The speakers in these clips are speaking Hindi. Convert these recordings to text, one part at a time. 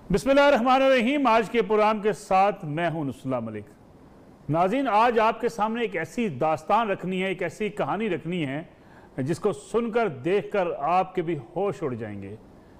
बिस्मिल्लाहिर्रहमानिर्रहीम। आज के प्रोग्राम के साथ मैं हूं नुसरत मलिक। नाज़रीन, आज आपके सामने एक ऐसी दास्तान रखनी है, एक ऐसी कहानी रखनी है जिसको सुनकर देखकर आपके भी होश उड़ जाएंगे।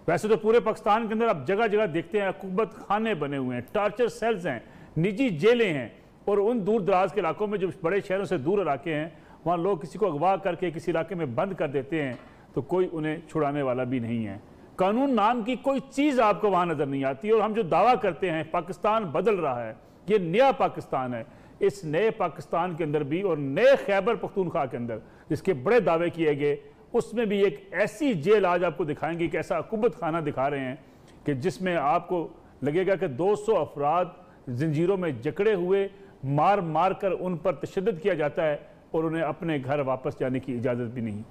वैसे तो पूरे पाकिस्तान के अंदर आप जगह जगह देखते हैं अकूबत खाने बने हुए हैं, टार्चर सेल्स हैं, निजी जेलें हैं, और उन दूर दराज के इलाकों में जो बड़े शहरों से दूर इलाके हैं वहाँ लोग किसी को अगवा करके किसी इलाके में बंद कर देते हैं तो कोई उन्हें छुड़ाने वाला भी नहीं है। कानून नाम की कोई चीज़ आपको वहाँ नज़र नहीं आती। और हम जो दावा करते हैं पाकिस्तान बदल रहा है, ये नया पाकिस्तान है, इस नए पाकिस्तान के अंदर भी और नए खैबर पख्तूनख्वा के अंदर जिसके बड़े दावे किए गए, उसमें भी एक ऐसी जेल आज आपको दिखाएंगे, एक ऐसा अकूबत खाना दिखा रहे हैं कि जिसमें आपको लगेगा कि 200 अफराद जंजीरों में जकड़े हुए मार मार कर उन पर तशद्दुद किया जाता है और उन्हें अपने घर वापस जाने की इजाज़त भी नहीं।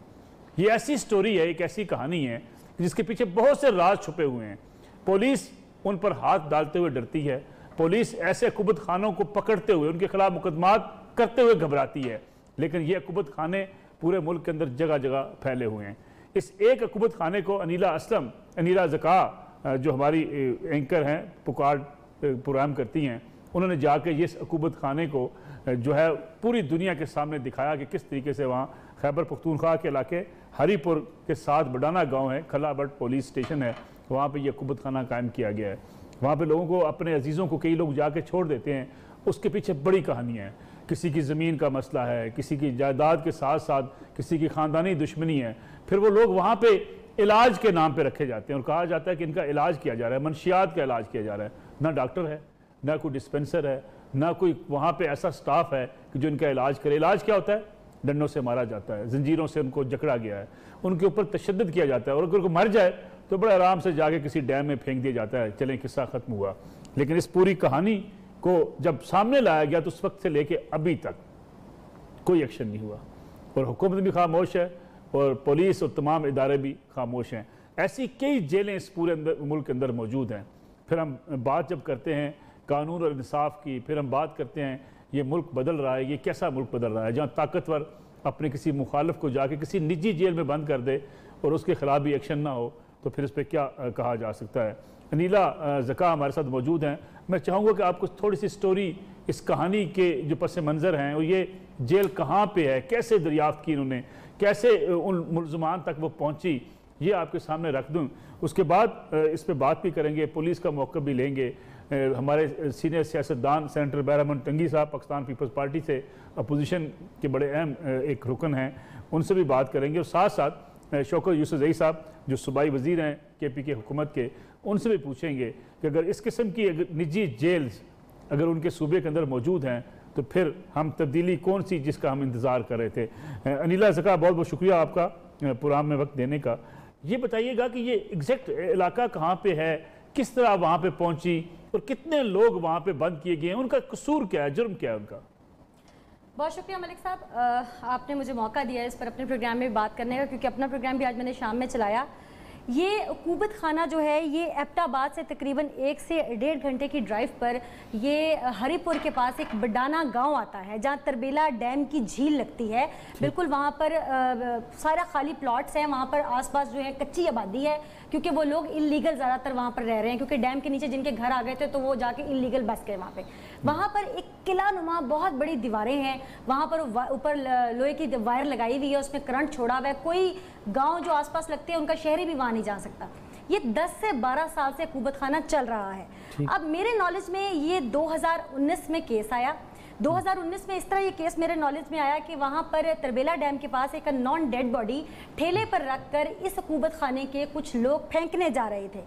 ये ऐसी स्टोरी है, एक ऐसी कहानी है जिसके पीछे बहुत से राज छुपे हुए हैं। पुलिस उन पर हाथ डालते हुए डरती है, पुलिस ऐसे अकूबत खानों को पकड़ते हुए उनके खिलाफ मुकदमात करते हुए घबराती है, लेकिन ये अकूबत खाने पूरे मुल्क के अंदर जगह जगह फैले हुए हैं। इस एक अकूबत खाने को अनीला ज़का जो हमारी एंकर हैं, पुकार प्रोग्राम करती हैं, उन्होंने जाके ये अकूबत खाने को जो है पूरी दुनिया के सामने दिखाया कि किस तरीके से वहाँ खैबर पख्तूनख्वा के इलाके हरीपुर के साथ बडाना गांव है, खलाबट पुलिस स्टेशन है, वहाँ पे ये अकूबत खाना कायम किया गया है। वहाँ पे लोगों को, अपने अजीज़ों को कई लोग जाके छोड़ देते हैं, उसके पीछे बड़ी कहानियाँ हैं। किसी की ज़मीन का मसला है, किसी की जायदाद के साथ साथ किसी की ख़ानदानी दुश्मनी है, फिर वो लोग वहाँ पे इलाज के नाम पे रखे जाते हैं और कहा जाता है कि इनका इलाज किया जा रहा है, मनशियात का इलाज किया जा रहा है। ना डॉक्टर है, ना कोई डिस्पेंसर है, ना कोई वहाँ पे ऐसा स्टाफ है कि जो इनका इलाज करे। इलाज क्या होता है? डंडों से मारा जाता है, जंजीरों से उनको जकड़ा गया है, उनके ऊपर तशद्दुद किया जाता है, और अगर कोई मर जाए तो बड़े आराम से जाके किसी डैम में फेंक दिया जाता है, चलें किस्सा ख़त्म हुआ। लेकिन इस पूरी कहानी को जब सामने लाया गया तो उस वक्त से लेके अभी तक कोई एक्शन नहीं हुआ, और हुकूमत भी खामोश है और पुलिस और तमाम इदारे भी खामोश हैं। ऐसी कई जेलें इस पूरे मुल्क के अंदर मौजूद हैं। फिर हम बात जब करते हैं कानून और इंसाफ की, फिर हम बात करते हैं ये मुल्क बदल रहा है, ये कैसा मुल्क बदल रहा है जहाँ ताकतवर अपने किसी मुखालिफ को जाके किसी निजी जेल में बंद कर दे और उसके खिलाफ भी एक्शन ना हो, तो फिर इस पर क्या कहा जा सकता है। अनीला ज़का हमारे साथ मौजूद हैं। मैं चाहूँगा कि आपको थोड़ी सी स्टोरी इस कहानी के जो पस मंज़र हैं और ये जेल कहाँ पे है, कैसे दरियाफ्त की इन्होंने, कैसे उन मुलज़मान तक वो पहुँची, ये आपके सामने रख दूँ। उसके बाद इस पर बात भी करेंगे, पुलिस का मौक़िफ़ भी लेंगे। हमारे सीनियर सियासतदान सेनेटर बैरहमन टंगी साहब पाकिस्तान पीपल्स पार्टी से अपोजिशन के बड़े अहम एक रुकन हैं, उनसे भी बात करेंगे। और साथ साथ शौकत यूसुफ़ज़ई साहब जो सूबाई वज़ीर हैं KPK हुकूमत के, उनसे भी पूछेंगे कि अगर इस किस्म की निजी जेल्स अगर उनके सूबे के अंदर मौजूद हैं तो फिर हम तब्दीली कौन सी जिसका हम इंतज़ार कर रहे थे। अनीला ज़का, बहुत बहुत शुक्रिया आपका प्रोग्राम में वक्त देने का। ये बताइएगा कि ये एग्जैक्ट इलाका कहाँ पे है, किस तरह वहाँ पे पहुँची और कितने लोग वहाँ पे बंद किए गए हैं, उनका कसूर क्या है, जुर्म क्या है उनका? बहुत शुक्रिया मलिक साहब, आपने मुझे मौका दिया इस पर अपने प्रोग्राम में बात करने का, क्योंकि अपना प्रोग्राम भी आज मैंने शाम में चलाया। ये अकूबत खाना जो है ये एबटाबाद से तकरीबन 1 से 1.5 घंटे की ड्राइव पर ये हरीपुर के पास एक बडाना गांव आता है जहां तरबेला डैम की झील लगती है। बिल्कुल वहां पर सारा खाली प्लॉट्स हैं, वहां पर आसपास जो है कच्ची आबादी है, क्योंकि वो लोग इलीगल ज़्यादातर वहाँ पर रह रहे हैं, क्योंकि डैम के नीचे जिनके घर आ गए थे तो वो जाके इलीगल बस गए वहाँ पे। वहाँ पर एक किला नुमा बहुत बड़ी दीवारें हैं, वहाँ पर ऊपर लोहे की वायर लगाई हुई है, उसमें करंट छोड़ा हुआ है। कोई गांव जो आसपास लगते हैं उनका शहरी भी वहाँ नहीं जा सकता। ये 10 से 12 साल से अकूबत खाना चल रहा है। अब मेरे नॉलेज में ये 2019 में केस आया। 2019 में इस तरह ये केस मेरे नॉलेज में आया कि वहाँ पर तरबेला डैम के पास एक नॉन डेड बॉडी ठेले पर रखकर इस अकूबत खाने के कुछ लोग फेंकने जा रहे थे।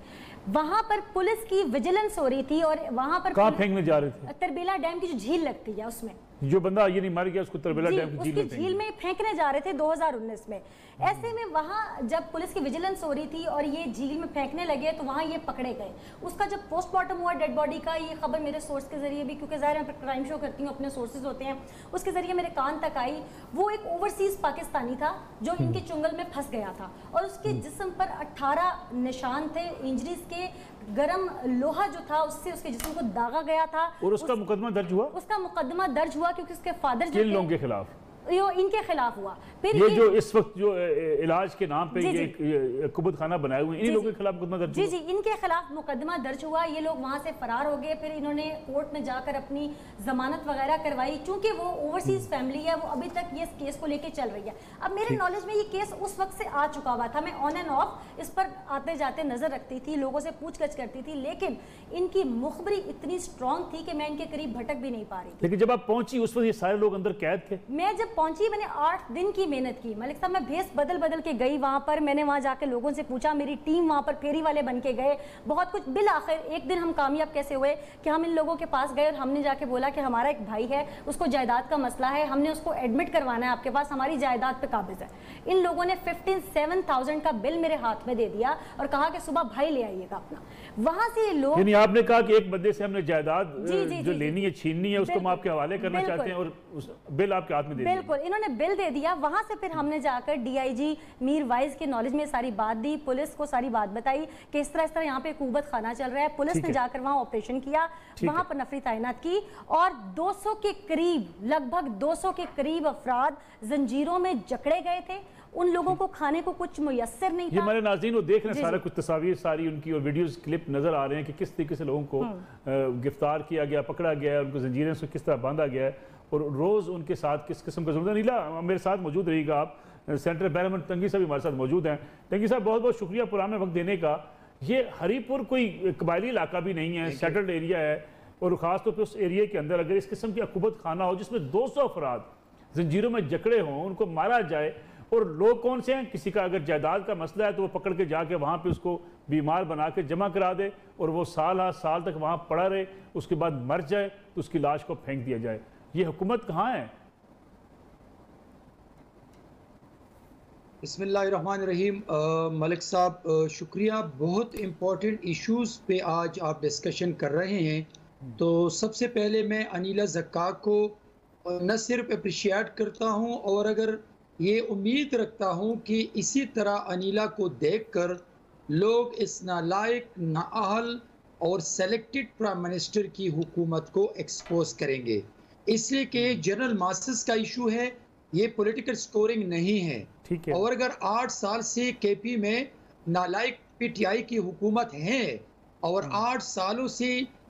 वहाँ पर पुलिस की विजिलेंस हो रही थी और वहाँ पर कहाँ फेंकने जा रहे थे? तरबेला डैम की जो झील लगती है उसमें, जो बंदा ये नहीं मर गया उसको तरबेला डैम की झील में फेंकने जा रहे थे 2019 में। ऐसे में वहाँ जब पुलिस की विजिलेंस हो रही थी और ये झील में फेंकने लगे तो वहाँ ये पकड़े गए। उसका जब पोस्टमार्टम हुआ डेड बॉडी का, ये खबर मेरे सोर्स के जरिए भी, क्योंकि ज़ाहिर मैं क्राइम शो करती हूँ, अपने सोर्सेज होते हैं, उसके जरिए मेरे कान तक आई। वो एक ओवरसीज पाकिस्तानी था जो इनके चुंगल में फंस गया था और उसके जिस्म पर 18 निशान थे इंजरीज के। गरम लोहा जो था उससे उसके जिस्म को दागा गया था। और उसका मुकदमा दर्ज हुआ? उसका मुकदमा दर्ज हुआ क्योंकि उसके फादर किन लोगों के खिलाफ? यो इनके खिलाफ हुआ। फिर ये जो इस वक्त जो इलाज के नाम पे ये कुबत खाना बनाए हुए हैं, इन लोगों के खिलाफ मुकदमा दर्ज हुआ? जी, इनके खिलाफ मुकदमा दर्ज हुआ। ये लोग वहाँ से फरार हो गए। फिर इन्होंने कोर्ट में जाकर अपनी जमानत वगैरह करवाई। चूंकि वो ओवरसीज फैमिली है, वो अभी तक ये केस को लेके चल रही है। अब मेरे नॉलेज में ये केस उस वक्त से आ चुका हुआ था। मैं ऑन एंड ऑफ इस पर आते जाते नजर रखती थी, लोगों से पूछगछ करती थी, लेकिन इनकी मुखबरी इतनी स्ट्रांग थी कि मैं इनके करीब भटक भी नहीं पा रही थी। लेकिन जब आप पहुंची उस वक्त ये सारे लोग अंदर कैद थे? मैं जब पहुंची, मैंने 8 दिन की मेहनत की मलिक साहब। मैं भेस बदल बदल के गई वहां पर। मैंने वहां जाके लोगों से पूछा, मेरी टीम वहां पर फेरी वाले बन के गए, बहुत कुछ। बिल आखिर एक दिन हम कामयाब कैसे हुए कि हम इन लोगों के पास गए और हमने जाके बोला कि हमारा एक भाई है, उसको जायदाद का मसला है, हमने उसको एडमिट करवाना है आपके पास, हमारी जायदाद पे काबिज है। इन लोगों ने 57,000 का बिल मेरे हाथ में दे दिया और कहा कि सुबह भाई ले आइएगा अपना। वहां से ये लोग, यानी आपने कहा कि एक बंदे से हमने जायदाद जो लेनी है, छीननी है, उसको हम आपके हवाले करना चाहते हैं और उस बिल आपके हाथ में दे दिया। बिल्कुल, इन्होंने बिल दे दिया। वहां से फिर हमने जाकर डीआईजी मीर वाइज के नॉलेज में सारी बात दी, पुलिस को सारी बात बताई कि इस तरह यहाँ पे कुबत खाना चल रहा है। पुलिस ने जाकर वहां ऑपरेशन किया, वहां पर नफरी तैनात की और 200 के करीब, लगभग 200 के करीब अफराद जंजीरों में जकड़े गए थे। उन लोगों को खाने को कुछ मुयस्सर नहीं था। ये हमारे नाज़रीन वो देख रहे हैं, सारा कुछ तस्वीर सारी उनकी और वीडियोस क्लिप नजर आ रहे हैं कि किस तरीके से लोगों को गिरफ्तार किया गया, पकड़ा गया है, उनको जंजीरें से किस तरह बांधा गया है और रोज़ उनके साथ किस किस्म का जुल्म। नीला मेरे साथ मौजूद रहेगा, आप सेंटर बैरमन तंगी साहब हमारे साथ मौजूद हैं। तंगी साहब बहुत बहुत शुक्रिया पुराने वक्त देने का। ये हरीपुर कोई कबायली इलाका भी नहीं है, सेटल्ड एरिया है और ख़ासतौर पर उस एरिया के अंदर अगर इस किस्म की कुबत खाना हो जिसमें 200 अफराद जंजीरों में जकड़े हों, उनको मारा जाए, और लोग कौन से हैं, किसी का अगर जायदाद का मसला है तो वो पकड़ के जाके वहाँ पे उसको बीमार बना के जमा करा दे और वो साल तक वहाँ पड़ा रहे, उसके बाद मर जाए तो उसकी लाश को फेंक दिया जाए। ये हुकूमत कहाँ है? बिस्मिल्लाहिर्रहमानिर्रहीम। मलिक साहब शुक्रिया, बहुत इम्पोर्टेंट इश्यूज़ पे आज आप डिस्कशन कर रहे हैं। तो सबसे पहले मैं अनीला ज़क्का को न सिर्फ अप्रिशिएट करता हूँ और अगर ये उम्मीद रखता हूँ कि इसी तरह अनीला को देखकर लोग इस नालायक, नाअहल और सेलेक्टेड प्राइम मिनिस्टर की हुकूमत को एक्सपोज करेंगे, इसलिए कि जनरल मासेस का इशू है, ये पॉलिटिकल स्कोरिंग नहीं है। और अगर 8 साल से केपी में नालायक पीटीआई की हुकूमत है और 8 सालों से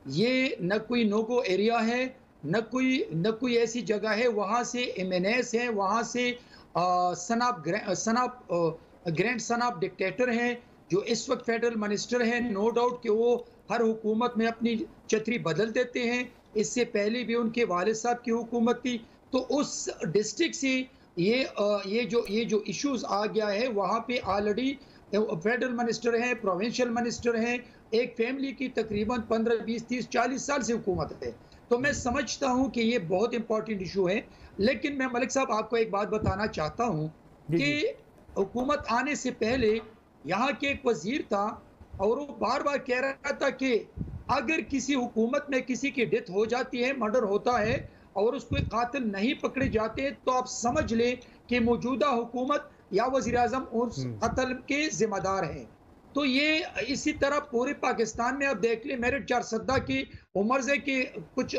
ये न कोई नोगो एरिया है, न कोई ऐसी जगह है वहाँ से एमएनएस है, वहाँ से ग्रैंड सन ऑफ डिक्टेटर हैं जो इस वक्त फेडरल मिनिस्टर हैं। नो डाउट कि वो हर हुकूमत में अपनी छतरी बदल देते हैं, इससे पहले भी उनके वालिद साहब की हुकूमत थी। तो उस डिस्ट्रिक्ट से ये जो इश्यूज आ गया है, वहाँ पे ऑलरेडी फेडरल मिनिस्टर हैं, प्रोविंशियल मिनिस्टर हैं, एक फैमिली की तकरीबन 15, 20, 30, 40 साल से हुकूमत है। तो मैं समझता हूँ कि ये बहुत इंपॉर्टेंट इशू है। लेकिन मैं मलिक साहब आपको एक बात बताना चाहता हूँ कि हुकूमत आने से पहले यहाँ के एक वजीर था और वो बार बार कह रहा था कि अगर किसी हुकूमत में किसी की डेथ हो जाती है, मर्डर होता है और उसको कातिल नहीं पकड़े जाते, तो आप समझ लें कि मौजूदा हुकूमत या वज़ीर आज़म उस कत्ल के जिम्मेदार हैं। तो ये इसी तरह पूरे पाकिस्तान में आप देख लें, मेरठ चारसद्दा की उमर से कि कुछ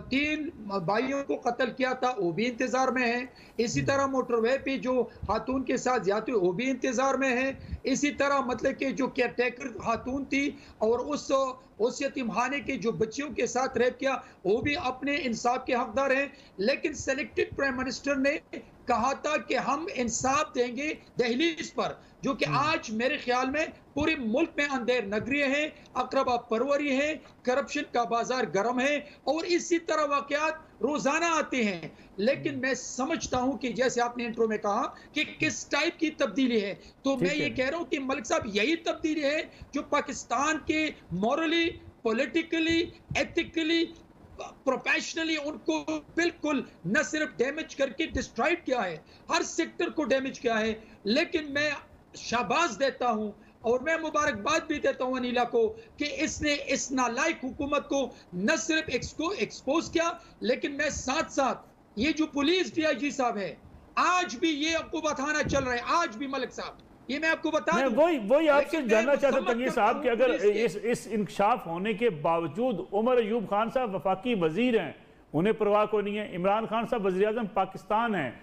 3 भाइयों को कत्ल किया था, वो भी इंतजार में है। इसी तरह मोटरवे पे जो खातून के साथ ज्यादती वो भी इंतजार में है। इसी तरह मतलब कि जो केयरटेकर खातून थी और उस यतीमखाने के जो बच्चियों के साथ रेप किया, वो भी अपने इंसाफ के हकदार हैं। लेकिन सेलेक्टेड प्राइम मिनिस्टर ने कहा था कि हम इंसाफ देंगे दहलीज पर, जो कि आज मेरे ख्याल में पूरे मुल्क में अंधेर नगरी है, अकरबा परवरी है, करप्शन का बाजार गर्म है और इसी तरह वाकयात रोजाना आते हैं। लेकिन मैं समझता हूं कि जैसे आपने इंट्रो में कहा कि किस टाइप की तब्दीली है, तो मैं ये कह रहा हूं कि मलिक साहब यही तब्दीली है जो पाकिस्तान के मॉरली, पॉलिटिकली, एथिकली, प्रोफेशनली उनको बिल्कुल न सिर्फ डैमेज करके डिस्ट्रॉयड किया है, हर सेक्टर को डैमेज किया है। लेकिन मैं शाबाश देता हूं और मैं मुबारकबाद भी देता हूं अनीला को कि इसने इस नालायक हुकूमत को न सिर्फ एक्सपोज किया, लेकिन मैं साथ साथ ये जो पुलिस डीआईजी साहब है, आज भी ये आपको बताना चल रहा है, आज भी मलिक साहब ये मैं आपको बता दूं। वही आपसे जानना चाहता तंगी साहब कि अगर इस इंकशाफ होने के बावजूद उमर अयूब खान साहब वफाकी वजीर हैं, उन्हें परवाह को नहीं है। इमरान खान साहब वज़ीर आज़म पाकिस्तान है,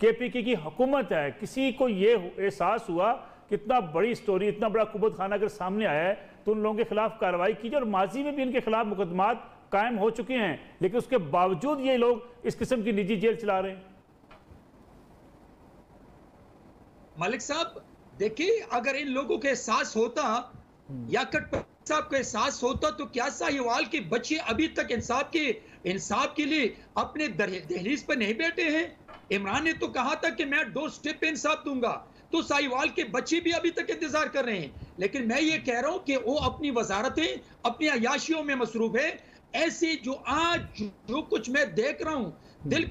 KPK की हुकूमत है, किसी को ये एहसास हुआ कि इतना बड़ी स्टोरी, इतना बड़ा कुबत खाना अगर सामने आया है तो उन लोगों के खिलाफ कार्रवाई कीजिए। और माजी में भी इनके खिलाफ मुकदमात कायम हो चुके हैं, लेकिन उसके बावजूद ये लोग इस किस्म की निजी जेल चला रहे हैं। मलिक साहब देखिए, अगर इन लोगों को एहसास होता या कटपति साहब को एहसास होता तो क्या साहिवाल के बच्चे अभी तक इंसाफ के लिए अपने दहलीज पर नहीं बैठे हैं? इमरान ने तो कहा था कि मैं 2 स्टेप पे इंसाफ दूंगा, तो साहिवाल के बच्चे भी अभी तक इंतजार कर रहे हैं। लेकिन मैं ये कह रहा हूं कि वो अपनी वजारतें, अपनी अयाशियों में मसरूफ है। ऐसे जो आज जो कुछ मैं देख रहा हूं, दिल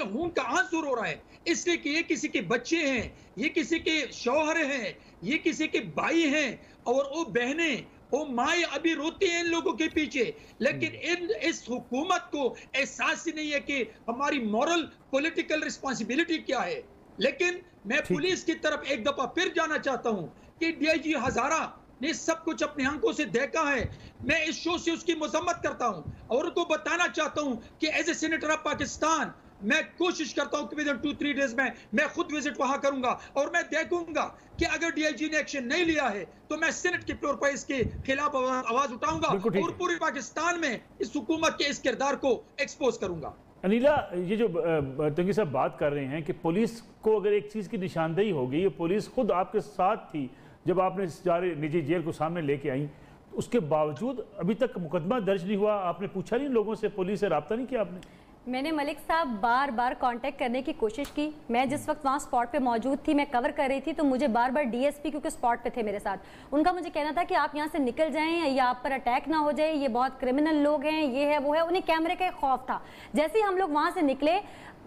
खून का आंसू रो रहा है, इसलिए कि ये किसी के बच्चे हैं, ये किसी के शौहर हैं, ये किसी के भाई हैं, और वो बहनें, वो माएँ अभी रोती हैं इन लोगों के पीछे। लेकिन इस हुकूमत को एहसास ही नहीं है कि हमारी मॉरल पॉलिटिकल रिस्पॉन्सिबिलिटी क्या है। लेकिन मैं पुलिस की तरफ एक दफा फिर जाना चाहता हूं कि DIG हजारा ने सब कुछ अपने आंखों से देखा है। मैं इस शो से उसकी मजम्मत करता हूं और उनको बताना चाहता हूं कि as a senator of Pakistan मैं कोशिश करता हूं कि विद इन 2-3 डेज में मैं खुद विजिट वहां करूंगा और मैं देखूंगा कि अगर DIG ने एक्शन नहीं लिया है तो मैं सेनेट के फ्लोर पर इसके खिलाफ आवाज उठाऊंगा और पूरे पाकिस्तान में इस हुकूमत के इस किरदार को एक्सपोज करूंगा। अनिला, ये जो तंगी साहब बात कर रहे हैं कि पुलिस को अगर एक चीज़ की निशानदेही होगी, ये पुलिस खुद आपके साथ थी जब आपने सारे निजी जेल को सामने लेके आई, उसके बावजूद अभी तक मुकदमा दर्ज नहीं हुआ। आपने पूछा नहीं लोगों से, पुलिस से रब्ता नहीं किया आपने? मैंने मलिक साहब बार बार कांटेक्ट करने की कोशिश की। मैं जिस वक्त वहाँ स्पॉट पे मौजूद थी, मैं कवर कर रही थी, तो मुझे बार बार DSP क्योंकि स्पॉट पे थे मेरे साथ, उनका मुझे कहना था कि आप यहाँ से निकल जाएं या आप पर अटैक ना हो जाए, ये बहुत क्रिमिनल लोग हैं, ये है वो है। उन्हें कैमरे का खौफ था। जैसे ही हम लोग वहाँ से निकले,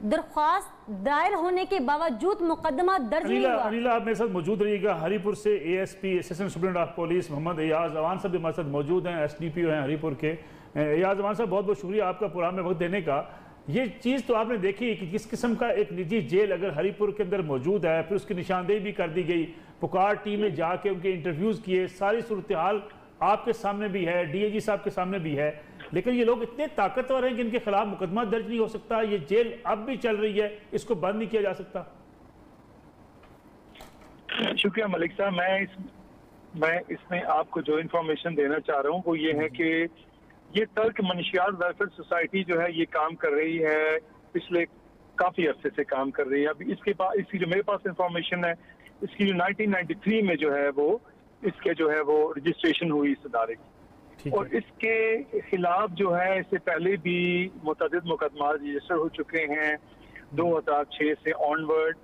दरख्वास्त दायर होने के बावजूद मुकदमा दर्ज नहीं हुआ। अनिला, आप मेरे साथ मौजूद रहिएगा। हरीपुर से ASP assistant superintendent of police Mohammad Ayaz Awan साहब भी हमारे साथ मौजूद हैं, SDPO हैं हरीपुर के। एयाज अवान साहब, बहुत बहुत शुक्रिया आपका प्रोग्राम में वक्त देने का। ये चीज़ तो आपने देखी कि किस किस्म का एक निजी जेल अगर हरीपुर के अंदर मौजूद है, फिर उसकी निशानदेही भी कर दी गई, पुकार टीम में जाके उनके इंटरव्यूज़ किए, सारी सूरत हाल आपके सामने भी है, DIG साहब के सामने भी है। लेकिन ये लोग इतने ताकतवर हैं कि इनके खिलाफ मुकदमा दर्ज नहीं हो सकता। ये जेल अब भी चल रही है, इसको बंद नहीं किया जा सकता। शुक्रिया मलिक साहब। मैं इसमें आपको जो इंफॉर्मेशन देना चाह रहा हूँ वो ये है कि ये तर्क मनशियात वेलफेयर सोसाइटी जो है ये काम कर रही है, पिछले काफी अरसे से काम कर रही है। अभी इसकी जो मेरे पास इंफॉर्मेशन है, इसकी जो 1993 में जो है वो इसके जो है वो रजिस्ट्रेशन हुई इस इदारे की, और इसके खिलाफ जो है इससे पहले भी मुतअद्दिद मुकदमा रजिस्टर हो चुके हैं। 2006 से ऑनवर्ड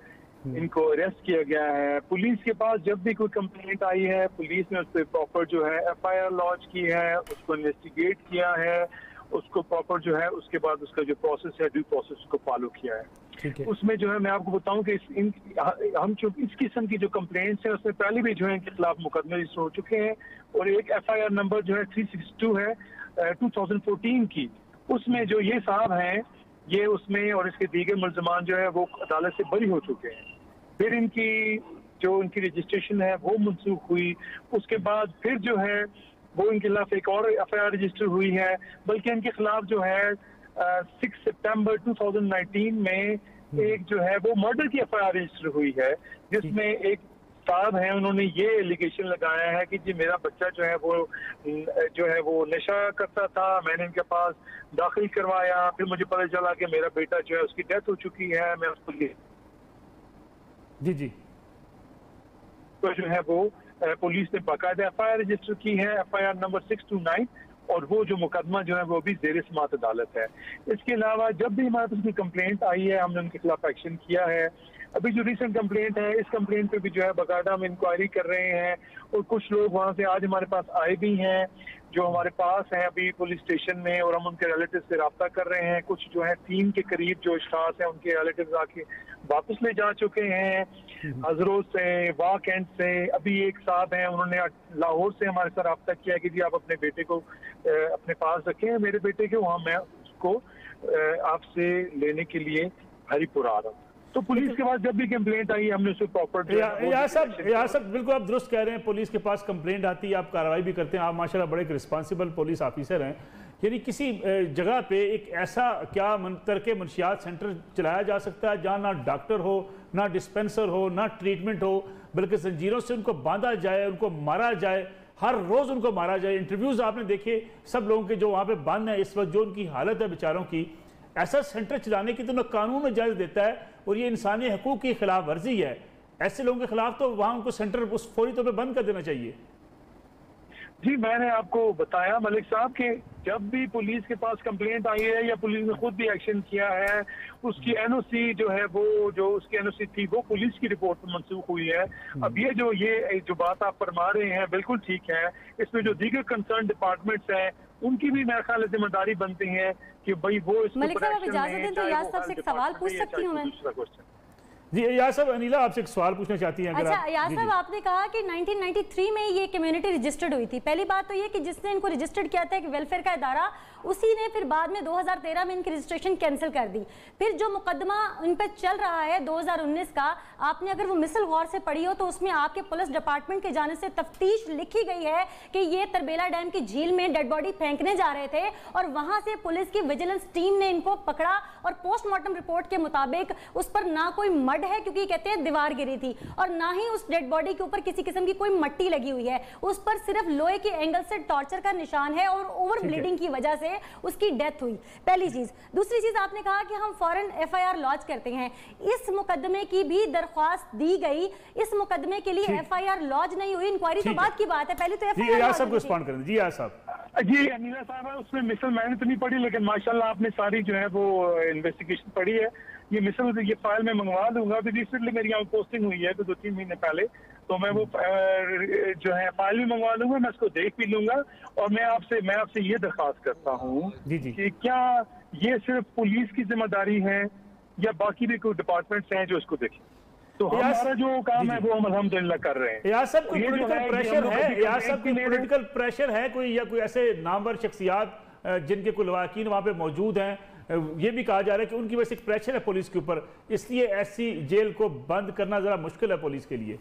इनको अरेस्ट किया गया है। पुलिस के पास जब भी कोई कंप्लेंट आई है, पुलिस ने उस पर प्रॉपर जो है FIR लॉन्च की है, उसको इन्वेस्टिगेट किया है, उसको प्रॉपर जो है उसके बाद उसका जो प्रोसेस है ड्यू प्रोसेस को फॉलो किया है। उसमें जो है मैं आपको बताऊं कि हम चूंकि इस किस्म की जो कंप्लेंट्स हैं उसमें पहले भी जो है इनके खिलाफ मुकदमे रजिस्टर हो चुके हैं, और एक FIR नंबर जो है 362 है 2014 की, उसमें जो ये साहब हैं ये उसमें और इसके दीगर मुल्ज़मान जो है वो अदालत से बरी हो चुके हैं। फिर इनकी रजिस्ट्रेशन है वो मनसूख हुई, उसके बाद फिर जो है वो इनके खिलाफ एक और FIR रजिस्टर हुई है, बल्कि इनके खिलाफ जो है 6 सितंबर 2019 में एक जो है वो मर्डर की FIR रजिस्टर हुई है, जिसमें एक साहब हैं उन्होंने ये एलिगेशन लगाया है कि जी मेरा बच्चा जो है वो नशा करता था, मैंने इनके पास दाखिल करवाया, फिर मुझे पता चला कि मेरा बेटा जो है उसकी डेथ हो चुकी है, मैं उसको जी तो जो है वो पुलिस ने बाकायदा FIR रजिस्टर की है, FIR नंबर 629, और वो जो मुकदमा जो है वो भी ज़ेर समाअत अदालत है। इसके अलावा जब भी हमारे पास कंप्लेंट आई है हमने उनके खिलाफ एक्शन किया है। अभी जो रिसेंट कंप्लेंट है इस कंप्लेंट पे भी जो है बाकायदा हम इंक्वायरी कर रहे हैं, और कुछ लोग वहाँ से आज हमारे पास आए भी हैं जो हमारे पास हैं अभी पुलिस स्टेशन में, और हम उनके रिलेटिव से रब्ता कर रहे हैं। कुछ जो है 3 के करीब जो अशखास हैं उनके रिलेटिव आके वापस ले जा चुके हैं, हजरों से, वाह कैंट से। अभी एक साहब हैं उन्होंने लाहौर से हमारे साथ रब्ता किया कि जी आप अपने बेटे को अपने पास रखें, मेरे बेटे के वहाँ मैं उसको आपसे लेने के लिए हरीपुर आ रहा हूँ। तो पुलिस के पास जब भी कंप्लेंट आई हमने उसे प्रॉपर यहाँ सब बिल्कुल आप दुरुस्त कह रहे हैं, पुलिस के पास कंप्लेंट आती है, आप कार्रवाई भी करते हैं, आप माशाल्लाह बड़े एक रिस्पॉन्सिबल पुलिस ऑफिसर हैं। यानी किसी जगह पे एक ऐसा क्या तरके मंशियात सेंटर चलाया जा सकता है जहाँ ना डॉक्टर हो, ना डिस्पेंसर हो, ना ट्रीटमेंट हो, बल्कि जंजीरों से उनको बांधा जाए, उनको मारा जाए, हर रोज़ उनको मारा जाए। इंटरव्यूज़ आपने देखे सब लोगों के जो वहाँ पे बंद है इस वक्त, जो उनकी हालत है बेचारों की। ऐसा सेंटर चलाने की तो ना कानून इजाज़त देता है और ये इंसानी हकूक़ की खिलाफ वर्जी है। ऐसे लोगों के खिलाफ तो वहाँ उनको सेंटर उस फौरी तौर पर बंद कर देना चाहिए। जी, मैंने आपको बताया मलिक साहब कि जब भी पुलिस के पास कंप्लेंट आई है या पुलिस ने खुद भी एक्शन किया है, उसकी एनओसी जो है वो जो उसकी एनओसी थी वो पुलिस की रिपोर्ट में मंसूख हुई है। अब ये जो बात आप फरमा रहे हैं बिल्कुल ठीक है। इसमें जो दीगर कंसर्न डिपार्टमेंट्स हैं उनकी भी मेरे ख्याल जिम्मेदारी बनती है कि भाई वो इसको मलिक साहब, इजाजत दें तो याद साहब से एक सवाल पूछ सकती हूँ मैं? जी यार साहब, अनिला आपसे एक सवाल पूछना चाहती हैं। अच्छा यार साहब, आपने कहा कि 1993 में ये कम्युनिटी रजिस्टर्ड हुई थी। पहली बात तो ये कि जिसने इनको रजिस्टर्ड किया था कि वेलफेयर का इदारा, उसी ने फिर बाद में 2013 में इनकी रजिस्ट्रेशन कैंसिल कर दी। फिर जो मुकदमा इन पर चल रहा है 2019 का, आपने अगर वो मिसल गौर से पढ़ी हो तो उसमें आपके पुलिस डिपार्टमेंट के जाने से तफ्तीश लिखी गई है कि ये तरबेला डैम की झील में डेड बॉडी फेंकने जा रहे थे और वहां से पुलिस की विजिलेंस टीम ने इनको पकड़ा और पोस्टमार्टम रिपोर्ट के मुताबिक उस पर ना कोई मड है, क्योंकि कहते हैं दीवार गिरी थी, और ना ही उस डेड बॉडी के ऊपर किसी किस्म की कोई मट्टी लगी हुई है। उस पर सिर्फ लोहे के एंगल से टॉर्चर का निशान है और ओवर ब्लीडिंग की वजह से उसकी डेथ हुई। पहली चीज। दूसरी चीज, आपने कहा कि हम फौरन एफआईआर लॉन्च करते हैं। इस मुकदमे की भी दरख्वास्त दी गई, इस मुकदमे के लिए एफआईआर लॉन्च नहीं हुई। इंक्वायरी तो बात की बात है, पहले तो एफआईआर सब कुछ रिस्पॉन्ड करें। जी यार साहब। जी अनिला साहब, उसमें मिसल मैंने तो नहीं पढ़ी, लेकिन माशाल्लाह आपने सारी जो है वो इन्वेस्टिगेशन पढ़ी है। ये मिसल ये फाइल में मंगवा दूंगा। अभी रिसेंटली मेरी यहाँ पोस्टिंग हुई है तो 2-3 महीने पहले, तो मैं वो जो है फाइल भी मंगवा लूंगा, मैं इसको देख भी लूंगा। और मैं आपसे ये दरख्वास्त करता हूँ कि क्या ये सिर्फ पुलिस की जिम्मेदारी है या बाकी भी कोई डिपार्टमेंट्स हैं जो इसको देखें? तो हमारा जो काम है वो हम अल्हम्दुलिल्लाह कर रहे हैं। यार सब कोई पॉलिटिकल प्रेशर है, यार सब कोई पॉलिटिकल प्रेशर है कोई, या कोई ऐसे नामवर शख्सियात जिनके कुल लवाकिन वहाँ पे मौजूद हैं, ये भी कहा जा रहा है कि उनकी वजह से एक प्रेशर है पुलिस के ऊपर, इसलिए ऐसी जेल को बंद करना जरा मुश्किल है पुलिस के लिए।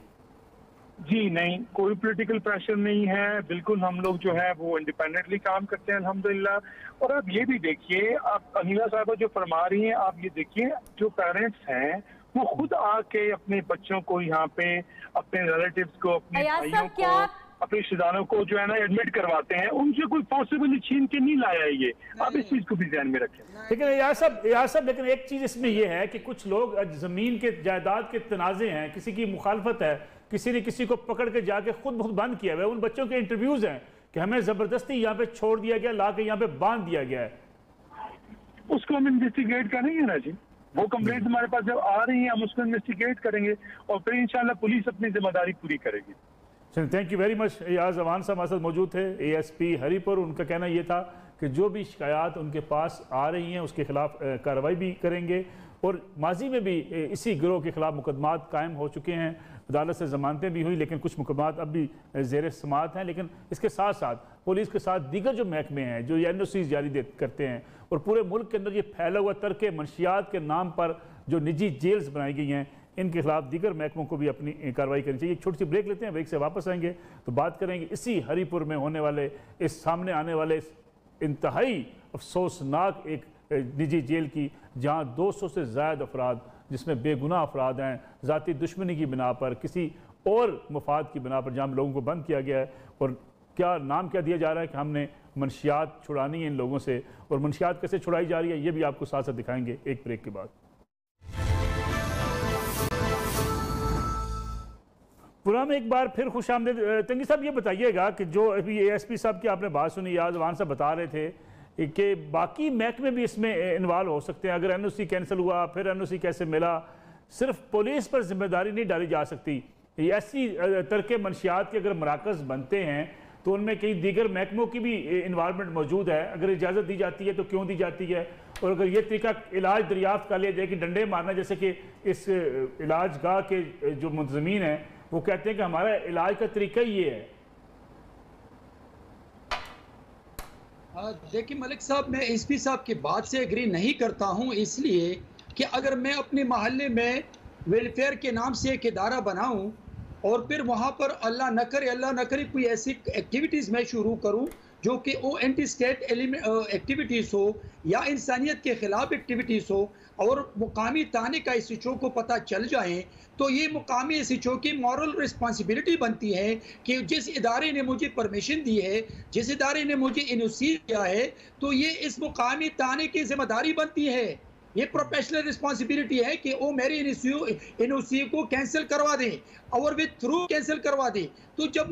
जी नहीं, कोई पॉलिटिकल प्रेशर नहीं है, बिल्कुल हम लोग जो है वो इंडिपेंडेंटली काम करते हैं अल्हम्दुलिल्लाह। और आप ये भी देखिए, आप अनिला साहबा जो फरमा रही हैं, आप ये देखिए जो पेरेंट्स हैं वो खुद आके अपने बच्चों को यहाँ पे, अपने रिलेटिव्स को, अपने भाइयों को, अपने रिश्तेदारों को जो है ना एडमिट करवाते हैं। उनसे कोई पॉसिबली छीन के नहीं लाया ये, आप इस चीज को भी ध्यान में रखें। लेकिन यार सब लेकिन एक चीज इसमें यह है कि कुछ लोग जमीन के जायदाद के तनाजे हैं, किसी की मुखालफत है, किसी ने किसी को पकड़ के जाके खुद बंद किया हुआ है। उन बच्चों के इंटरव्यूज हैं कि हमें जबरदस्ती यहाँ पे छोड़ दिया गया, ला के यहाँ पे बांध दिया गया है। उसको हम इन्वेस्टिगेट करेंगे ना जी, वो कंप्लेंट हमारे पास जब आ रही है हम उसको इन्वेस्टिगेट करेंगे और फिर इंशाल्लाह पुलिस अपनी जिम्मेदारी पूरी करेगी। Thank you very much. यार जवान साहब हमारे साथ मौजूद थे, एएसपी हरीपुर। उनका कहना यह था कि जो भी शिकायत उनके पास आ रही हैं उसके खिलाफ कार्रवाई भी करेंगे, और माजी में भी इसी गिरोह के खिलाफ मुकदमात कायम हो चुके हैं, अदालत से जमानतें भी हुई, लेकिन कुछ मुकदमात अब भी ज़ेर समाअत हैं। लेकिन इसके साथ साथ पुलिस के साथ दीगर जो महकमे हैं जो एनओसी जारी करते हैं, और पूरे मुल्क के अंदर ये फैला हुआ तर्क मंशियात के नाम पर जो निजी जेल्स बनाई गई हैं, इनके खिलाफ दीगर महकमों को भी अपनी कार्रवाई करनी चाहिए। एक छोटी सी ब्रेक लेते हैं, ब्रेक से वापस आएंगे तो बात करेंगे इसी हरीपुर में होने वाले, इस सामने आने वाले इंतहाई अफसोसनाक एक निजी जेल की, जहां 200 से ज़्यादा अफराद, जिसमें बेगुनाह अफराद हैं, ज़ाती दुश्मनी की बिना पर, किसी और मफाद की बिना पर जहां लोगों को बंद किया गया है। और क्या नाम क्या दिया जा रहा है कि हमने मंशियात छुड़ानी है इन लोगों से, और मंशियात कैसे छुड़ाई जा रही है ये भी आपको साथ साथ दिखाएंगे एक ब्रेक के बाद। पूरा में एक बार फिर खुश आमदीद। तंगी साहब ये बताइएगा कि जो अभी एएसपी साहब की आपने बात सुनी, याद जवान साहब बता रहे थे कि बाकी महकमे भी इसमें इन्वॉल्व हो सकते हैं। अगर एनओसी कैंसिल हुआ फिर एनओसी कैसे मिला, सिर्फ पुलिस पर जिम्मेदारी नहीं डाली जा सकती। ऐसी तरके मंशियात के अगर मराकज़ बनते हैं तो उनमें कई दीगर महकमों की भी इन्वॉल्वमेंट मौजूद है। अगर इजाज़त दी जाती है तो क्यों दी जाती है, और अगर ये तरीका इलाज दरियाफ्त कर लिया जाए कि डंडे मारना, जैसे कि इस इलाज गाह के जो मुंतज़मीन हैं वो कहते हैं कि हमारा इलाज का तरीका ये है। देखिए मलिक साहब, मैं एसपी साहब की बात से एग्री नहीं करता हूं, इसलिए कि अगर मैं अपने मोहल्ले में वेलफेयर के नाम से एक इदारा बनाऊं और फिर वहां पर अल्लाह न करे कोई ऐसी एक्टिविटीज़ मैं शुरू करूं जो कि वो एंटी स्टेट एक्टिविटीज़ हो या इंसानियत के ख़िलाफ़ एक्टिविटीज़ हो और मुकामी थाने का एस एच ओ को पता चल जाए, तो ये मुकामी एस एच ओ की मॉरल रिस्पॉन्सिबिलिटी बनती है कि जिस इदारे ने मुझे परमिशन दी है, जिस इदारे ने मुझे एनओसी दिया है, तो ये इस मुकामी थाने की जिम्मेदारी बनती है। ये प्रोफेशनल रिस्पॉन्सिबिलिटी है कि वो मेरी एनओसी को कैंसिल करवा दें और विद थ्रू कैंसिल करवा दें। तो जब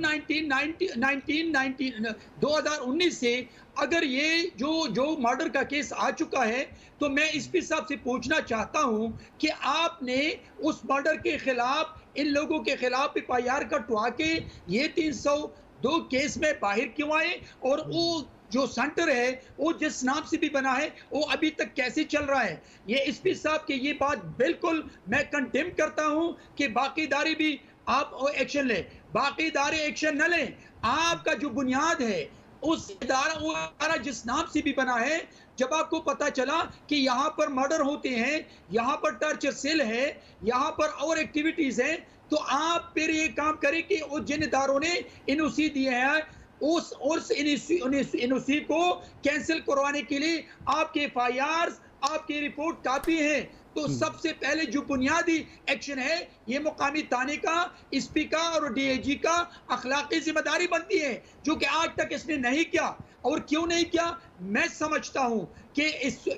2019 से अगर ये जो मर्डर का केस आ चुका है, तो मैं एसपी साहब से पूछना चाहता हूं कि आपने उस मर्डर के खिलाफ इन लोगों के खिलाफ एफआईआर कटवा के ये 302 केस में बाहर क्यों आए, और वो जो सेंटर है वो जिस नाम से भी बना है वो अभी तक कैसे चल रहा है। ये एसपी साहब की ये बात बिल्कुल मैं कंडेम करता हूं कि बाकी इदारे भी आप एक्शन लें, बाकी इदारे एक्शन न लें। आपका जो बुनियाद है उस इदारा जिस नाम से भी बना है, जब आपको पता चला कि यहाँ पर मर्डर होते हैं, यहाँ पर टॉर्चर सेल है, यहाँ पर और एक्टिविटीज हैं, तो आप फिर ये काम करें कि वो जिन इदारों ने एनओसी दिए हैं उस एनओसी को कैंसिल करवाने के लिए आपके एफआईआर, आपकी रिपोर्ट काफी है। तो सबसे पहले जो बुनियादी एक्शन है ये मुकामी थाने का, एसपी का और डीआईजी का अखलाकी जिम्मेदारी बनती है, जो कि आज तक इसने नहीं किया। और क्यों नहीं किया, मैं समझता हूं कि इस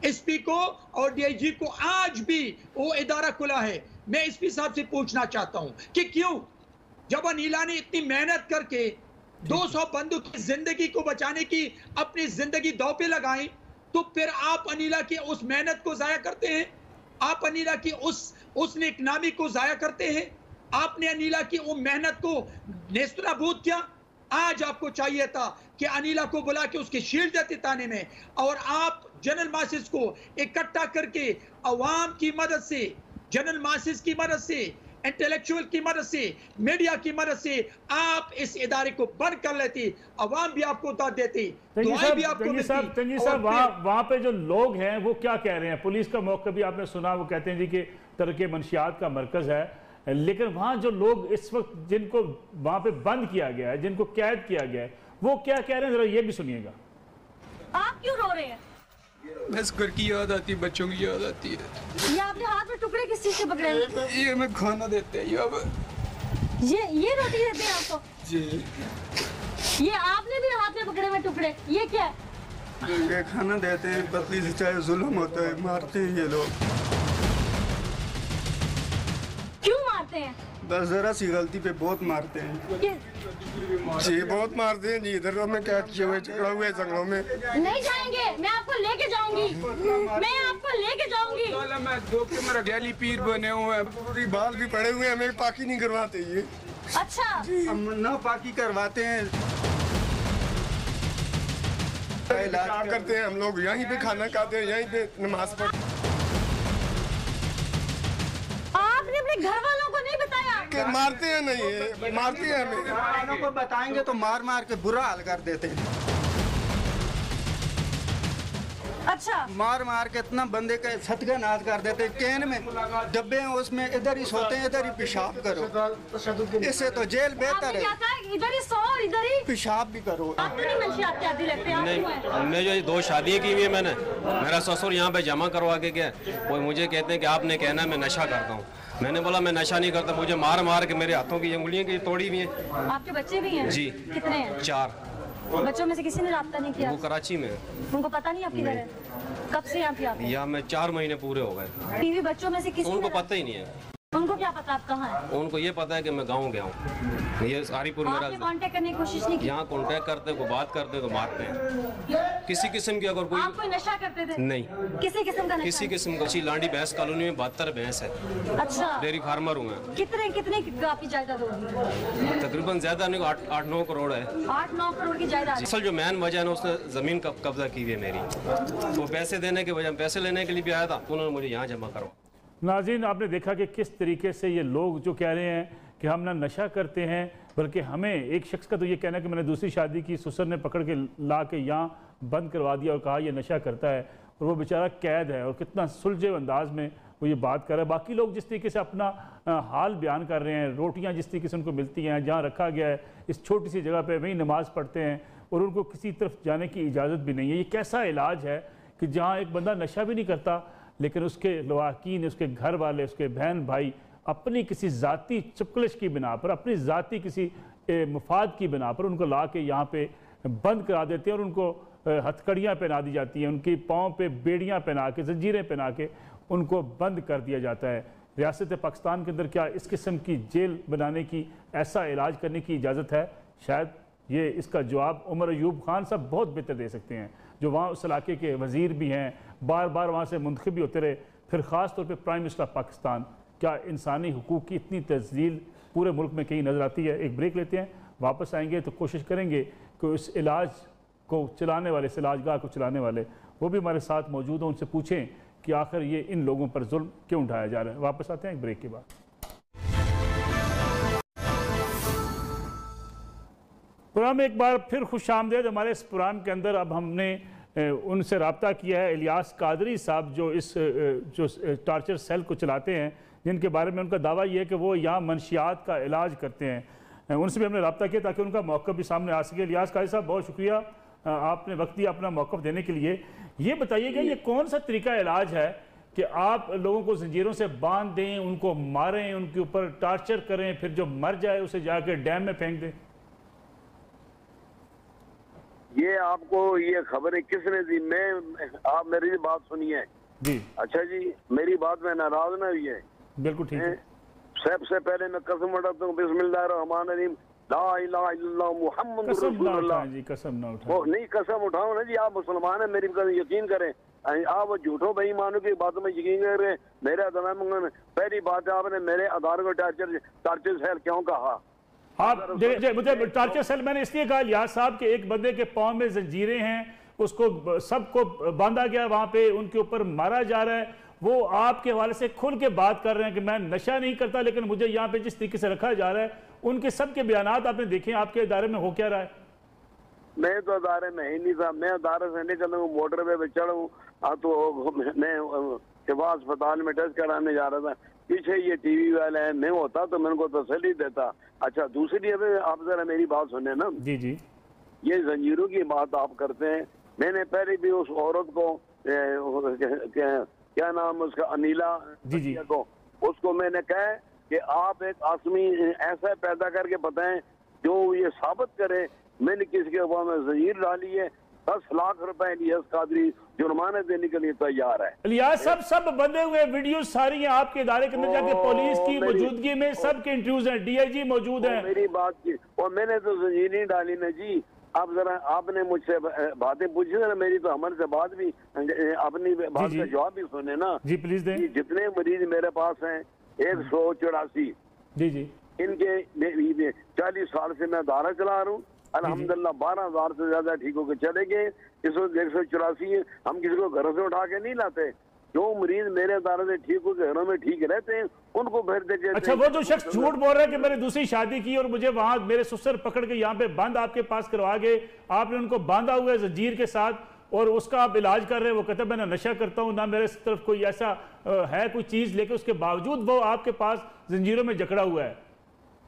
एसपी को और डीआईजी को आज भी वो इदारा खुला है। मैं एसपी साहब से पूछना चाहता हूं कि क्यों, जब अनिला ने इतनी मेहनत करके 200 बंदों की जिंदगी को बचाने की अपनी जिंदगी दांव पे लगाई, तो फिर आप अनिला की उस मेहनत को जाया करते हैं, आप अनिला की उस नेकनामी को जाया करते हैं। आपने अनिला की वो मेहनत को नेस्तनाबूद किया। आज आपको चाहिए था कि अनिला को बुला के उसके शील्ड देते थाने में, और आप जनरल मासिस को इकट्ठा करके अवाम की मदद से, जनरल मासिस की मदद से, इंटेलेक्चुअल की मदद से, मीडिया की मदद से आप इस इदारे को बंद कर लेती, अवाम भी आपको दाद देती, दुआएं भी आपको मिलती। साहब वहाँ पे जो लोग हैं वो क्या कह रहे हैं? पुलिस का मौका भी आपने सुना, वो कहते हैं जी कि तरके मंशियात का मरकज है, लेकिन वहाँ जो लोग इस वक्त जिनको वहाँ पे बंद किया गया है, जिनको कैद किया गया है, वो क्या कह रहे हैं, जरा ये भी सुनिएगा। आप क्यों रो रहे हैं? बस घर की याद आती है, बच्चों की याद आती है। ये आपने हाथ में टुकड़े किस चीज के पकड़े हैं? ये हमें खाना देते हैं, ये रोटी देते हैं आपको जी। ये आपने भी हाथ में पकड़े हुए टुकड़े, ये क्या है? ये खाना देते हैं, बदली से चाहे जुल्म होता है, मारते हैं ये लोग। क्यों मारते हैं? बस जरा सी गलती पे बहुत मारते हैं जी, बहुत मारते हैं जी। इधर में क्या किए हुए झगड़ा हुए जंगलों में नहीं जाएंगे, मैं आपको लेके जाऊंगी, मैं आपको लेके जाऊंगी। मैं दो के मेरा गैली पीर बने हुए हैं, पूरी बाल भी पड़े हुए हैं, हमें पाकी नहीं करवाते ये। अच्छा, हम ना पाकी करवाते हैं, इलाज करते हैं हम लोग, यहीं पे खाना खाते हैं, यहीं पे नमाज पढ़ते। आपने अपने घर वालों को नहीं बताया कि मारते हैं? नहीं, मारते हैं हमें। वालों को बताएंगे तो मार मार के बुरा हाल कर देते हैं। अच्छा, मार मार के इतना बंदे का सत्यानाश कर देते हैं। कैन में डब्बे हैं, उसमें इधर ही सोते हैं, इधर ही पेशाब करो, इससे तो जेल बेहतर है। इधर ही सो, इधर ही पेशाब भी करो। आपको नहीं मंशियात क्या लगते हैं? नहीं, हमने जो 2 शादियाँ की हुई है, मैंने, मेरा ससुर यहाँ पे जमा करवा के गया, वो मुझे कहते हैं कि आपने कहना है मैं नशा करता हूँ। मैंने बोला मैं नशा नहीं करता, मुझे मार मार के मेरे हाथों की उंगलियां की तोड़ी हुई हैं। आपके बच्चे भी हैं? जी। कितने हैं? 4। बच्चों में से किसी ने राब्ता नहीं किया? वो कराची में है। उनको पता नहीं आप किधर है? कब से यहाँ पे आते हैं? यहाँ में 4 महीने पूरे हो गए। बीवी बच्चों में से किसी उनको ने पता ही नहीं है। उनको क्या पता आप कहाँ हैं? उनको ये पता है कि मैं गाँव गया हूँ। ये सारीपुर आपने मेरा, कांटेक्ट करने की कोशिश नहीं की? यहाँ कॉन्टेक्ट करते को बात करते तो मारते हैं। किसी किस्म की अगर कोई आप कोई नशा करते थे? नहीं, किसी किस्म का नशा? किसी किस्म का। अच्छी लांडी भैंस कॉलोनी में 72 भैंस है। अच्छा, डेयरी फार्मर हूँ मैं। कितने कितने की आपकी जायदाद होगी? तकरीबन ज्यादा नहीं, 8-9 करोड़ है। 8-9 करोड़ की जायदाद। असल जो मेन वजह है ना, उसने जमीन कब्जा की हुई है मेरी। तो पैसे देने के वजह, पैसे लेने के लिए भी आया था, उन्होंने मुझे यहाँ जमा करो। नाज़रीन, आपने देखा कि किस तरीके से ये लोग जो कह रहे हैं कि हम ना नशा करते हैं, बल्कि हमें, एक शख्स का तो ये कहना है कि मैंने दूसरी शादी की, ससुर ने पकड़ के ला के यहाँ बंद करवा दिया और कहा ये नशा करता है, और वो बेचारा कैद है, और कितना सुलझे अंदाज में वो ये बात कर रहा है। बाकी लोग जिस तरीके से अपना हाल बयान कर रहे हैं, रोटियाँ जिस तरीके से उनको मिलती हैं, जहाँ रखा गया है इस छोटी सी जगह पर, वहीं नमाज़ पढ़ते हैं, और उनको किसी तरफ जाने की इजाज़त भी नहीं है। ये कैसा इलाज है कि जहाँ एक बंदा नशा भी नहीं करता लेकिन उसके लवाकीन, उसके घर वाले, उसके बहन भाई अपनी किसी ज़ाती चुपकलिश की बिना पर, अपनी ज़ाती किसी मुफाद की बिना पर उनको ला के यहाँ पे बंद करा देते हैं और उनको हथकड़ियाँ पहना दी जाती हैं, उनकी पाँव पे बेड़ियाँ पहना के, जंजीरें पहना के उनको बंद कर दिया जाता है। रियासत पाकिस्तान के अंदर क्या इस किस्म की जेल बनाने की, ऐसा इलाज करने की इजाज़त है? शायद ये इसका जवाब उमर अयूब खान साहब बहुत बेहतर दे सकते हैं, जो वहाँ उस इलाके के वज़ीर भी हैं, बार बार वहाँ से मुंतखब भी होते रहे, फिर ख़ास तौर पे प्राइम मिनिस्टर ऑफ पाकिस्तान। क्या इंसानी हुकूक की इतनी तज़लील पूरे मुल्क में कहीं नज़र आती है? एक ब्रेक लेते हैं, वापस आएंगे तो कोशिश करेंगे कि इस इलाज को चलाने वाले, इस इलाजगाह को चलाने वाले वो भी हमारे साथ मौजूद हों, उनसे पूछें कि आखिर ये इन लोगों पर जुल्म क्यों उठाया जा रहा है। वापस आते हैं एक ब्रेक के बाद। प्रोग्राम में एक बार फिर खुश आमदेद। हमारे इस प्रोग्राम के अंदर अब हमने उनसे रब्ता किया है इलियास कादरी साहब, जो टार्चर सेल को चलाते हैं, जिनके बारे में उनका दावा ये है कि वो यहाँ मनशियात का इलाज करते हैं। उनसे भी हमने रब्ता किया ताकि उनका मौक़िफ़ भी सामने आ सके। इलियास कादरी साहब, बहुत शुक्रिया आपने वक्त दिया अपना मौक़िफ़ देने के लिए। ये बताइएगा ये कौन सा तरीका इलाज है कि आप लोगों को जंजीरों से बांध दें, उनको मारें, उनके ऊपर टार्चर करें, फिर जो मर जाए उसे जाकर डैम में फेंक दें? ये आपको ये खबरें किसने दी? मैं, आप मेरी बात सुनिए जी। अच्छा जी, मेरी बात में नाराज ना हुई है? बिल्कुल ठीक है। सबसे पहले मैं कसम उठाता हूँ, बिस्मिल्लाहिर्रहमानिर्रहीम, ला इलाहा इल्लल्लाह मुहम्मदुर रसूलुल्लाह। जी कसम ना उठाएं। वो नहीं, कसम उठाओ ना जी, आप मुसलमान हैं, मेरी बात यकीन करें। आप झूठों बेईमानों की बातों में यकीन कर रहे हैं। मेरे पहली बात है, आपने मेरे आधार को टार्चर सेल क्यों कहा? आप मुझे टार्चर सेल मैंने इसलिए कहा इलियास साहब कि एक बंदे के पाँव में जंजीरें हैं, उसको सबको बांधा गया, वहाँ पे उनके ऊपर मारा जा रहा है। वो आपके हवाले से खुल के बात कर रहे हैं कि मैं नशा नहीं करता, लेकिन मुझे यहाँ पे जिस तरीके से रखा जा रहा है, उनके सब के बयानात आपने देखे। आपके इदारे में हो क्या रहा है? मैं तो अदारे में ही नहीं था। मैं अदारे से निकल हूँ, मोटरवे पे चढ़ूँ, तो मैं शिफा अस्पताल में टेस्ट कराने जा रहा था, पीछे ये टीवी वाले हैं। मैं होता तो मैं उनको तसल्ली देता। अच्छा, दूसरी आप जरा मेरी बात सुने ना जी जी। ये जंजीरों की बात आप करते हैं। मैंने पहले भी उस औरत को क्या नाम उसका, अनिला जी जी को, उसको मैंने कहा कि आप एक आदमी ऐसा पैदा करके बताएं जो ये साबित करे मैंने किसके ऊपर में जंजीर डाली है। 10 लाख रुपए इलियास कादरी जुर्माने देने के लिए तैयार है। इलियास साहब, सब बंधे हुए वीडियो सारी हैं आपके इदारे के अंदर जाके, पुलिस की मौजूदगी में सबके इंटरव्यूज हैं, डीआईजी मौजूद है। मेरी बात की, और मैंने तो जंजीर नहीं डाली ना जी। आप जरा, आपने मुझसे बातें पूछी ना मेरी, तो हमारे से बात भी, अपनी बात का जवाब भी सुने ना जी, प्लीज दें। जितने मरीज मेरे पास हैं 184 जी जी, इनके 40 साल से मैं अदारा चला रहा हूँ। अल्हम्दुलिल्लाह 12,000 से ज्यादा ठीक होकर चले गए। इस वक्त 184 है। हम किसी को घरों से उठा के नहीं लाते। जो मरीज मेरे अदारे से ठीक हो घरों में ठीक रहते हैं उनको फिर देखे। अच्छा, वो जो शख्स झूठ बोल रहा है कि मैंने दूसरी शादी की और मुझे वहां मेरे ससुर पकड़ के यहाँ पे बंद आपके पास करवा गए, आपने उनको बांधा हुआ है जंजीर के साथ और उसका आप इलाज कर रहे हैं, वो कहता है मैं नशा करता हूँ, ना मेरे तरफ कोई ऐसा है कोई चीज, लेकिन उसके बावजूद वो आपके पास जंजीरों में जकड़ा हुआ है।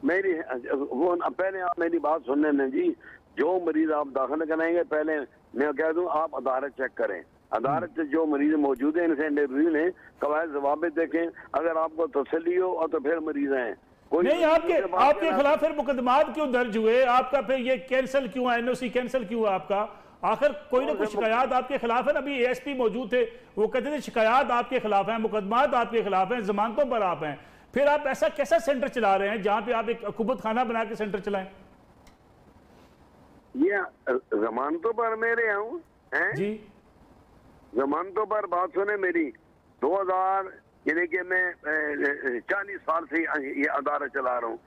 मेरी वो पहले आप मेरी बात सुनने में जी, जो मरीज आप दाखिल कराएंगे पहले मैं कह दूं आप अदालत चेक करें। अदालत से जो मरीज मौजूद है इनसे इंटरव्यू लें, कवायद जवाब देखें। अगर आपको तसल्ली हो और तो फिर मरीज हैं। कोई नहीं, आपके खिलाफ फिर मुकदमात क्यों दर्ज हुए? आपका फिर ये कैंसिल क्यों है, एनओसी कैंसिल क्यों है आपका? आखिर कोई ना कोई शिकायत आपके खिलाफ है ना। अभी एएसपी मौजूद थे, वो कहते थे शिकायत आपके खिलाफ है, मुकदमात आपके खिलाफ है, जमानतों पर आप हैं। फिर आप ऐसा कैसा सेंटर चला रहे हैं जहां पे आप एक कुबत खाना बना के सेंटर चलाएं? ये जमानतों पर मेरे आऊं हैं जी, जमानतों पर बात सुने मेरी। 2000 यानी कि मैं 40 साल से ये अदारा चला रहा हूँ।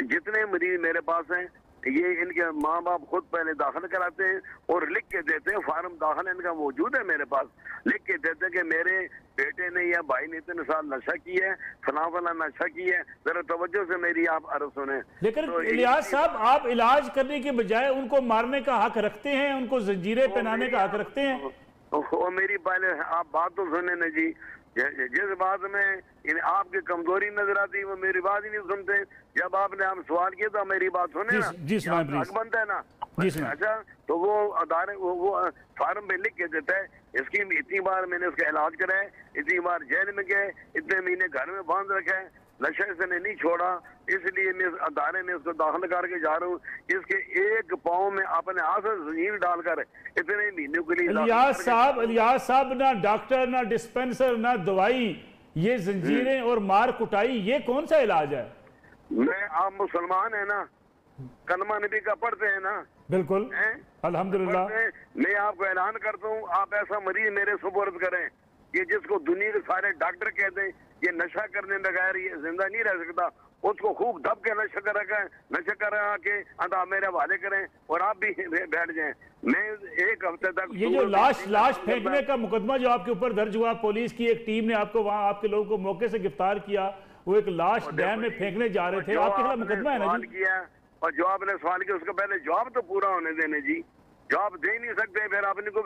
जितने मरीज मेरे पास हैं ये इनके माँ बाप खुद पहले दाखिल कराते हैं और लिख के देते हैं। फार्म दाखिल इनका मौजूद है मेरे पास, लिख के देते हैं कि मेरे बेटे ने या भाई ने इतने साल नशा किया है, फला फला नशा किया है। जरा तवज्जो से मेरी आप अर्ज सुने। लेकिन तो इलियास साहब, आप इलाज करने के बजाय उनको मारने का हक रखते हैं, उनको जंजीरें पहनाने का हक रखते हैं। और मेरी पहले आप बात तो सुने ना जी, जिस बात में आपकी कमजोरी नजर आती है वो मेरी बात ही नहीं सुनते। जब आपने हम सवाल किया तो मेरी बात सुने ना, हक बनता है ना। अच्छा, तो वो अदारे वो फार्म में लिख के देता है, इसकी इतनी बार मैंने उसका इलाज कराया, इतनी बार जेल में गए, इतने महीने घर में बांध रखा है, नशे से नहीं छोड़ा, इसलिए मैं इस अदारे में उसको दाखिल करके जा रहा हूँ। इसके एक पाँव में अपने हाथ से जंजीर डालकर इतने महीनों के लिए इलियास साहब ना डॉक्टर ना डिस्पेंसर ना दवाई, ये जंजीरें और मार कुटाई, ये कौन सा इलाज है? आप मुसलमान है ना, कलमा नबी का पढ़ते हैं ना? बिल्कुल, अल्हम्दुलिल्लाह। मैं आपको ऐलान करता हूँ, आप ऐसा मरीज मेरे सुपुर्द करें कि जिसको दुनिया के सारे डॉक्टर कहते हैं ये नशा करने बगैर ये जिंदा नहीं रह सकता, उसको खूब दब के नशा करा के अदा मेरे हवाले करें और आप भी बैठ जाएं। मैं एक हफ्ते तक ये जो लाश फेंकने का मुकदमा जो आपके ऊपर दर्ज हुआ, पुलिस की एक टीम ने आपको वहां आपके लोगों को मौके से गिरफ्तार किया, वो एक लाश डैम में फेंकने जा रहे थे, आपके खिलाफ मुकदमा है ना जी? और जो आपने सवाल किया उसका पहले जवाब तो पूरा होने देने जी, जवाब दे नहीं सकते फिर आपने को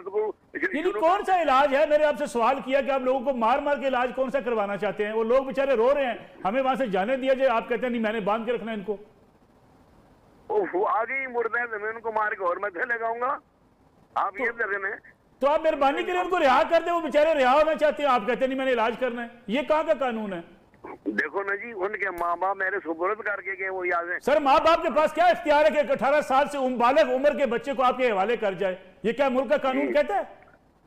कौन सा इलाज है? मैंने आपसे सवाल किया कि आप लोगों को मार मार के इलाज कौन सा करवाना चाहते हैं? वो लोग बेचारे रो रहे हैं, हमें वहां से जाने दिया जाए, आप कहते हैं नहीं मैंने बांध के रखना है इनको। वो आगे ही मुर्दा है, मैं उनको मार के और मैं लगाऊंगा, आप ये रखना है तो आप मेहरबानी करें उनको रिहा कर दे, वो बेचारे रिहा होना चाहते हैं, आप कहते हैं नहीं मैंने इलाज करना है, ये कहाँ का कानून है? देखो ना जी, उनके माँ बाप मेरे सुपुर्द करके गए, वो याद है। सर माँ बाप के पास क्या इख्तियार है कि 18 साल से बालग उम्र के बच्चे को आपके हवाले कर जाए? ये क्या मुल्क का कानून कहता है?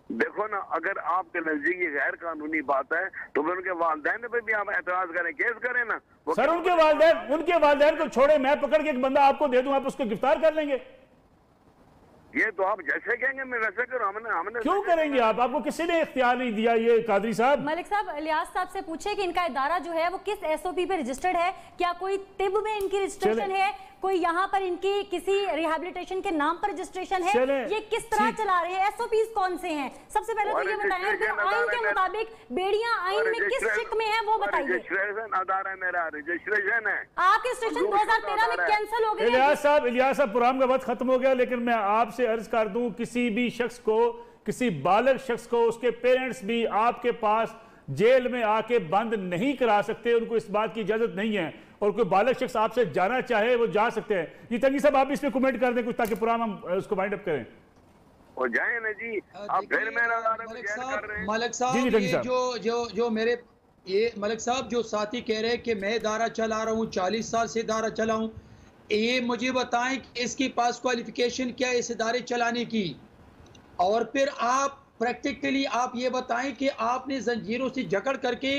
देखो ना, अगर आपके नजदीक ये गैर कानूनी बात है तो फिर उनके वालिदैन पे भी आप एतराज करें, केस करें ना। सर उनके वालिदैन को छोड़े, मैं पकड़ के एक बंदा आपको दे दूं, आप उसको गिरफ्तार कर लेंगे? ये तो आप जैसे कहेंगे मैं वैसे करूं। हमने क्यों करेंगे आप? आपको किसी ने इख्तियार नहीं दिया। ये कादरी साहब, मलिक साहब, इलियास साहब से पूछे कि इनका इदारा जो है वो किस एसओपी पे रजिस्टर्ड है, क्या कोई तिब में इनकी रजिस्ट्रेशन है, कोई यहाँ पर इनकी किसी रिहैबिलिटेशन के नाम पर रजिस्ट्रेशन है, ये किस तरह चला रहे हैं, एसओपीज कौन से हैं? सबसे पहले तो ये बताएं, आइन के मुताबिक बेड़ियां आइन में किस शिक में है वो बताइए। रजिस्ट्रेशन अदारा मेरा रजिस्ट्रेशन है, आपके रजिस्ट्रेशन 2013 में कैंसिल हो गई। इलियास साहब प्रोग्राम का वक्त खत्म हो गया, लेकिन मैं आपसे अर्ज कर दूं, किसी भी शख्स को, किसी बालग शख्स को, उसके पेरेंट्स भी आपके पास जेल में आके बंद नहीं करा सकते, उनको इस बात की इजाजत नहीं है, और कोई बालग शख्स आपसे जाना चाहे वो जा सकते हैं। ये तंगी साहब आप इसमें कमेंट कर दें कुछ, ताकि प्रोग्राम हम उसको वाइंड अप करें। और जाए ना जी, आप फिर मलिक साहब जो मेरे ये मलिक साहब जो साथी कह रहे हैं कि मैं इदारा चला रहा हूँ, 40 साल से इदारा चलाऊं, ये मुझे बताएं कि इसके पास क्वालिफिकेशन क्या है इस इदारे चलाने की, और फिर आप प्रैक्टिकली आप ये बताएं कि आपने जंजीरों से जकड़ करके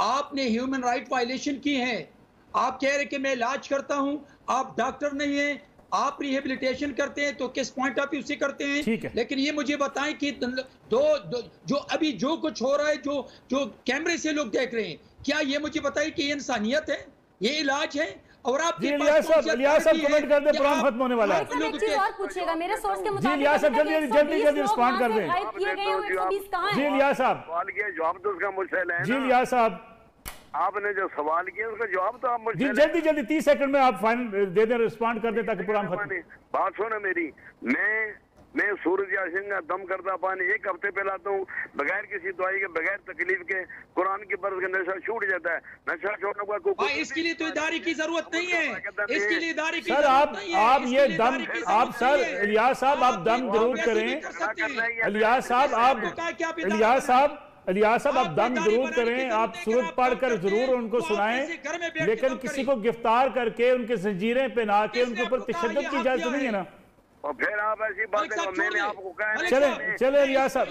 आपने ह्यूमन राइट वायलेशन की हैं। आप कह रहे कि मैं इलाज करता हूं, आप डॉक्टर नहीं हैं, आप रिहेबिलिटेशन करते हैं तो किस पॉइंट ऑफ व्यू से करते हैं? लेकिन ये मुझे बताएं कि जो अभी जो कुछ हो रहा है, जो कैमरे से लोग देख रहे हैं, क्या ये मुझे बताइए कि ये इंसानियत है, ये इलाज है? और आप इलियास साहब कमेंट कर दे, प्रोग्राम खत्म होने वाला है। एक चीज और पूछिएगा, मेरे सोर्स के मुताबिक इलियास साहब जल्दी रिस्पॉन्ड कर दें। जी इलियास साहब, सवाल किया जवाब तो उसका मुश्किल है। जी इलियास साहब, आपने जो सवाल किया उसका जवाब तो आप जी जल्दी 30 सेकंड में आप फाइनल दे दें, रिस्पॉन्ड कर दें, ताकि प्रोग्राम खत्म। बात सुनो मेरी, मैं सूरज यासीन का दम करता पानी 1 हफ्ते पिलाता हूँ, बगैर किसी दवाई के, बगैर तकलीफ के, कुरान की बरस का नशा छूट जाता है। नशा छोड़ने का इसके लिए तो इदारे की जरूरत नहीं है, इसके लिए इदारे की सर आप ये दम, आप सर इलियास साहब आप दम जरूर करें। इलियास साहब आप दम जरूर करें, आप सूरत पढ़कर जरूर उनको सुनाएं, लेकिन किसी को गिरफ्तार करके उनके जंजीरें पहना के उनके ऊपर तशद्दुद की इजाजत नहीं है ना। और फिर आप ऐसी बातें, मैंने आपको कहा। चले इलियास साहब,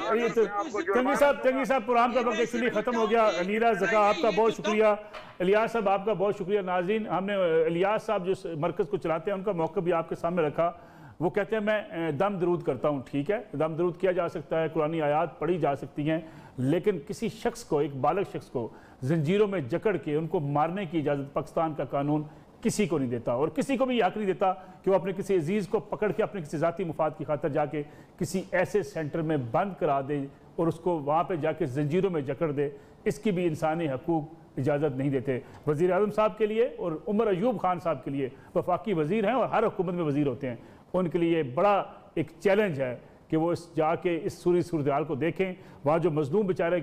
तंगी साहब प्रोग्राम का वक्त एक्चुअली खत्म हो गया। अनीरा ज़का आपका बहुत शुक्रिया, इलियास साहब आपका बहुत शुक्रिया। नाज़रीन, हमने इलियास साहब जो मरकज़ को चलाते हैं उनका मौक़िफ़ भी आपके सामने रखा। वो कहते हैं मैं दम दरूद करता हूँ, ठीक है, दम दरूद किया जा सकता है, कुरानी आयात पढ़ी जा सकती हैं, लेकिन किसी शख्स को, एक बालग शख्स को जंजीरों में जकड़ के उनको मारने की इजाज़त पाकिस्तान का कानून किसी को नहीं देता, और किसी को भी हक नहीं देता कि वो अपने किसी अजीज़ को पकड़ के अपने किसी ज़ाती मुफाद की खातर जाके किसी ऐसे सेंटर में बंद करा दे और उसको वहाँ पे जाके जंजीरों में जकड़ दे। इसकी भी इंसानी हकूक़ इजाज़त नहीं देते। वज़ीर आज़म साहब के लिए और उमर अयूब खान साहब के लिए, वफाकी वज़ीर हैं और हर हुकूमत में वज़ीर होते हैं, उनके लिए बड़ा एक चैलेंज है कि वो जाके इस सूरत हाल को देखें। वहाँ जो मजलूम बेचारे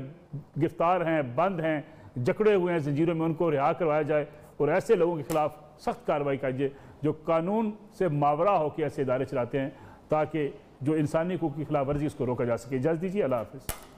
गिरफ्तार हैं, बंद हैं, जकड़े हुए हैं जंजीरों में, उनको रिहा करवाया जाए और ऐसे लोगों के खिलाफ सख्त कार्रवाई कीजिए जो कानून से मावरा होकर ऐसे इदारे चलाते हैं, ताकि जो इंसानी हकूक़ की खिलाफ वर्जी उसको रोका जा सके। इजाज़त दीजिए, अल्लाह हाफ़िज़।